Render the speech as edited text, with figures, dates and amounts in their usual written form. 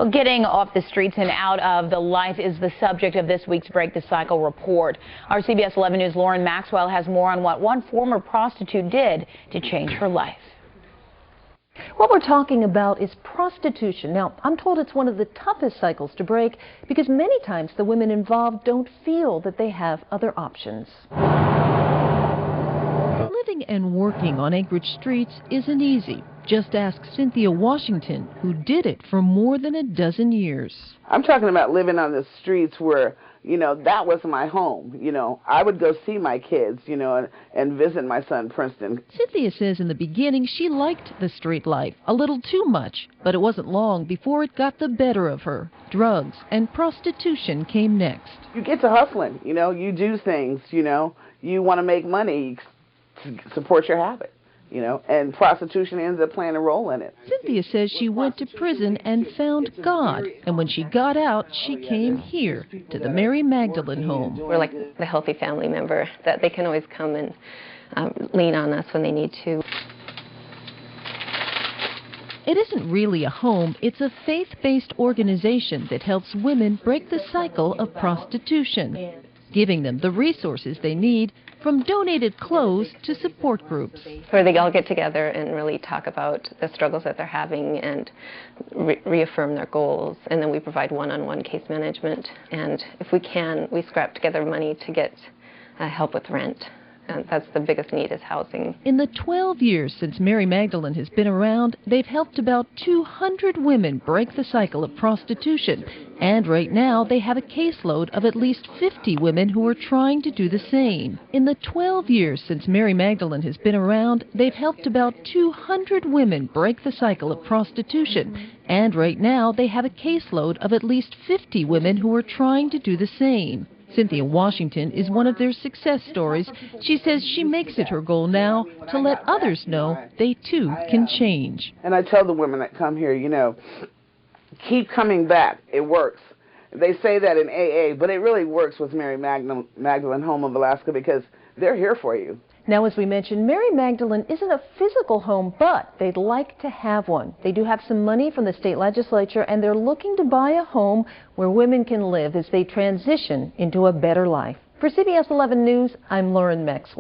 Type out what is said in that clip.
Well, getting off the streets and out of the life is the subject of this week's Break the Cycle report. Our CBS 11 News' Lauren Maxwell has more on what one former prostitute did to change her life. What we're talking about is prostitution. Now, I'm told it's one of the toughest cycles to break because many times the women involved don't feel that they have other options. Living and working on Anchorage streets isn't easy. Just ask Cynthia Washington, who did it for more than a dozen years. I'm talking about living on the streets where, that was my home. I would go see my kids, and visit my son, Princeton. Cynthia says in the beginning she liked the street life a little too much, but it wasn't long before it got the better of her. Drugs and prostitution came next. You get to hustling, you do things, you want to make money to support your habit. And prostitution ends up playing a role in it. Cynthia says she went to prison and found God, and when she got out, she came here to the Mary Magdalene home. We're like the healthy family member that they can always come and lean on us when they need to. It isn't really a home, it's a faith-based organization that helps women break the cycle of prostitution, giving them the resources they need, from donated clothes to support groups. Where they all get together and really talk about the struggles that they're having and reaffirm their goals. And then we provide one-on-one case management. And if we can, we scrap together money to get help with rent. And that's the biggest need, is housing. In the 12 years since Mary Magdalene has been around, they've helped about 200 women break the cycle of prostitution. And right now, they have a caseload of at least 50 women who are trying to do the same. In the 12 years since Mary Magdalene has been around, they've helped about 200 women break the cycle of prostitution. And right now, they have a caseload of at least 50 women who are trying to do the same. Cynthia Washington is one of their success stories. She says she makes it her goal now to let others know they too can change. And I tell the women that come here, keep coming back. It works. They say that in AA, but it really works with Mary Magdalene Home of Alaska because they're here for you. Now, as we mentioned, Mary Magdalene isn't a physical home, but they'd like to have one. They do have some money from the state legislature, and they're looking to buy a home where women can live as they transition into a better life. For CBS 11 News, I'm Lauren Maxwell.